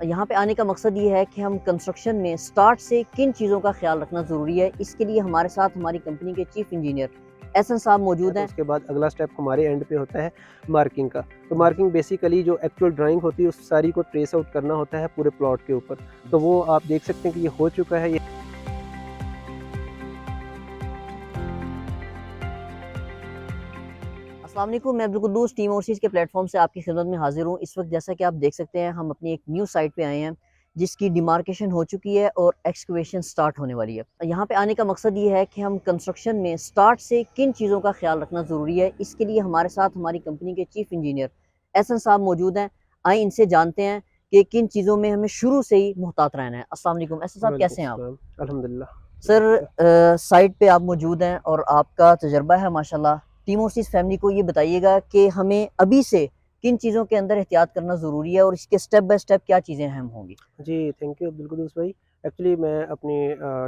यहाँ पे आने का मकसद ये है कि हम कंस्ट्रक्शन में स्टार्ट से किन चीज़ों का ख्याल रखना ज़रूरी है। इसके लिए हमारे साथ हमारी कंपनी के चीफ इंजीनियर एहसन साहब मौजूद तो हैं। उसके बाद अगला स्टेप हमारे एंड पे होता है मार्किंग का। तो मार्किंग बेसिकली जो एक्चुअल ड्राइंग होती है उस सारी को ट्रेस आउट करना होता है पूरे प्लॉट के ऊपर। तो वो आप देख सकते हैं कि ये हो चुका है। ये अस्सलाम वालेकुम, मैं अब्दुल कुद्दूस टीम ओवरसीज़ के प्लेटफॉर्म से आपकी खिदमत में हाजिर हूँ। इस वक्त जैसा कि आप देख सकते हैं हम अपनी एक न्यू साइट पे आए हैं जिसकी डिमार्केशन हो चुकी है और एक्सकवेशन स्टार्ट होने वाली है। यहाँ पे आने का मकसद ये है कि हम कंस्ट्रक्शन में स्टार्ट से किन चीज़ों का ख्याल रखना ज़रूरी है। इसके लिए हमारे साथ हमारी कंपनी के चीफ इंजीनियर एहसन साहब मौजूद हैं। आए इनसे जानते हैं कि किन चीज़ों में हमें शुरू से ही मुहतात रहना है। अस्सलाम वालेकुम एहसन साहब, कैसे हैं आप? अल्हम्दुलिल्लाह। सर, साइट पे आप मौजूद हैं और आपका तजर्बा है माशाल्लाह। टीम ओवरसीज़ फैमिली को ये बताइएगा कि हमें अभी से किन चीज़ों के अंदर एहतियात करना ज़रूरी है और इसके स्टेप बाय स्टेप क्या चीज़ें अहम होंगी? जी, थैंक यू अब्दुल कुद्दूस भाई। एक्चुअली मैं अपनी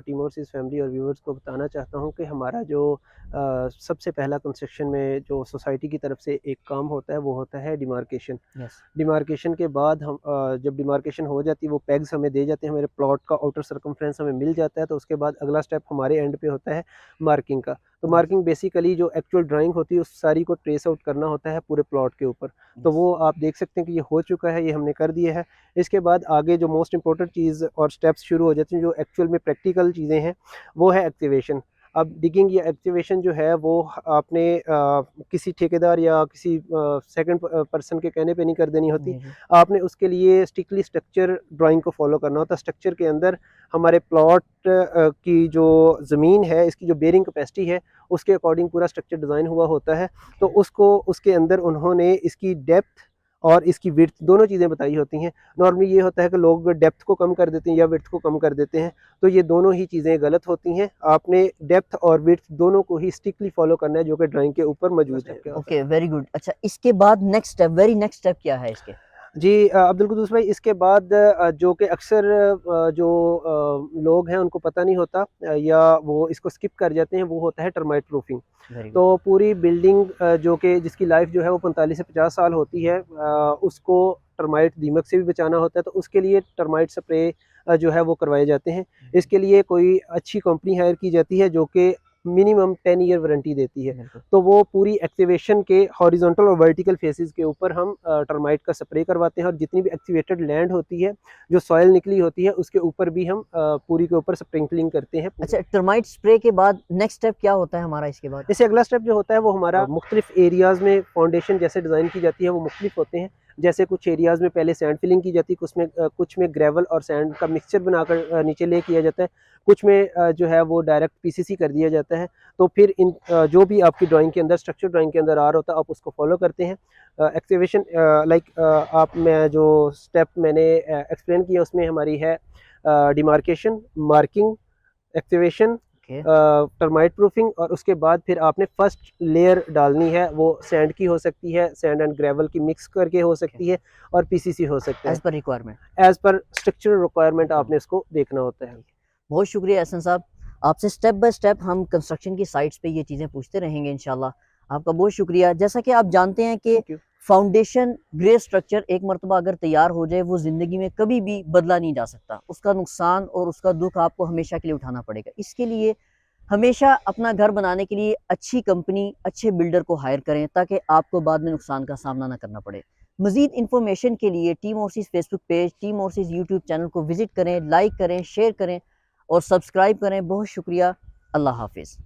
टीम ओवरसीज़ फैमिली और व्यूअर्स को बताना चाहता हूँ कि हमारा जो सबसे पहला कंस्ट्रक्शन में जो सोसाइटी की तरफ से एक काम होता है वो होता है डिमार्केशन। यस। डिमार्केशन के बाद हम जब डिमार्केशन हो जाती है वो पैग्स हमें दे जाते हैं, हमारे प्लॉट का आउटर सर्कमफ्रेंस हमें मिल जाता है। तो उसके बाद अगला स्टेप हमारे एंड पे होता है मार्किंग का। तो मार्किंग बेसिकली जो एक्चुअल ड्राइंग होती है उस सारी को ट्रेस आउट करना होता है पूरे प्लॉट के ऊपर। तो वो आप देख सकते हैं कि ये हो चुका है, ये हमने कर दिया है। इसके बाद आगे जो मोस्ट इंपॉर्टेंट चीज़ और स्टेप्स शुरू हो जाते हैं जो एक्चुअल में प्रैक्टिकल चीज़ें हैं, वो है एक्टिवेशन। अब डिगिंग या एक्टिवेशन जो है वो आपने किसी ठेकेदार या किसी सेकंड पर्सन के कहने पे नहीं कर देनी होती। जी, जी। आपने उसके लिए स्ट्रिक्टली स्ट्रक्चर ड्राइंग को फॉलो करना होता है। स्ट्रक्चर के अंदर हमारे प्लॉट की जो ज़मीन है, इसकी जो बेयरिंग कैपेसिटी है, उसके अकॉर्डिंग पूरा स्ट्रक्चर डिज़ाइन हुआ होता है। तो उसको उसके अंदर उन्होंने इसकी डेप्थ और इसकी विड्थ दोनों चीज़ें बताई होती हैं। नॉर्मली ये होता है कि लोग डेप्थ को कम कर देते हैं या विड्थ को कम कर देते हैं, तो ये दोनों ही चीज़ें गलत होती हैं। आपने डेप्थ और विड्थ दोनों को ही स्ट्रिक्टली फॉलो करना है जो कि ड्राइंग के ऊपर मौजूद है। Okay, very good. अच्छा, इसके बाद next step, very next step क्या है इसके? जी, अब्दुल कुद्दूस भाई, इसके बाद जो कि अक्सर जो लोग हैं उनको पता नहीं होता, या वो इसको स्किप कर जाते हैं, वो होता है टर्माइट प्रूफिंग। Very good. तो पूरी बिल्डिंग जो कि जिसकी लाइफ जो है वो 45 से 50 साल होती है, उसको टर्माइट दीमक से भी बचाना होता है। तो उसके लिए टर्माइट स्प्रे जो है वो करवाए जाते हैं। इसके लिए कोई अच्छी कंपनी हायर की जाती है जो कि मिनिमम 10 ईयर वारंटी देती है। बिल्कुल। तो वो पूरी एक्टिवेशन के हॉरिजॉन्टल और वर्टिकल फेसेस के ऊपर हम टर्माइट का स्प्रे करवाते हैं, और जितनी भी एक्टिवेटेड लैंड होती है, जो सॉइल निकली होती है, उसके ऊपर भी हम पूरी के ऊपर स्प्रिंकलिंग करते हैं। अच्छा, टर्माइट स्प्रे के बाद नेक्स्ट स्टेप क्या होता है हमारा इसके बाद? इससे अगला स्टेप जो होता है वो हमारा मुख्तलिफ एरियाज़ में फाउंडेशन जैसे डिज़ाइन की जाती है वो मुख्तलिफ होते हैं। जैसे कुछ एरियाज़ में पहले सैंड फिलिंग की जाती है, कुछ में ग्रेवल और सैंड का मिक्सचर बनाकर नीचे ले किया जाता है। कुछ में जो है वो डायरेक्ट पीसीसी कर दिया जाता है। तो फिर इन जो भी आपकी ड्राइंग के अंदर, स्ट्रक्चर ड्राइंग के अंदर आ रहा होता है, आप उसको फॉलो करते हैं। एक्टिवेशन आप मैं जो स्टेप मैंने एक्सप्लेन किया उसमें हमारी है demarcation, marking, activation, okay. Termite proofing, और उसके बाद फिर आपने फर्स्ट लेयर डालनी है। वो सैंड की हो सकती है, सैंड एंड ग्रेवल की मिक्स करके हो सकती है, और पीसीसी हो सकता एज है। Per requirement. As per structural requirement आपने इसको देखना होता है। बहुत शुक्रिया एहसन साहब। आपसे स्टेप बाय स्टेप हम कंस्ट्रक्शन की साइट्स पे ये चीज़ें पूछते रहेंगे इंशाल्लाह। आपका बहुत शुक्रिया। जैसा कि आप जानते हैं कि thank you. Foundation grey structure एक मरतबा अगर तैयार हो जाए वो ज़िंदगी में कभी भी बदला नहीं जा सकता। उसका नुकसान और उसका दुख आपको हमेशा के लिए उठाना पड़ेगा। इसके लिए हमेशा अपना घर बनाने के लिए अच्छी कंपनी, अच्छे बिल्डर को हायर करें ताकि आपको बाद में नुकसान का सामना ना करना पड़े। मज़ीद इन्फॉर्मेशन के लिए team overseas Facebook page, team overseas YouTube channel को विज़िट करें, लाइक करें, शेयर करें और सब्सक्राइब करें। बहुत शुक्रिया। अल्लाह हाफ़िज़।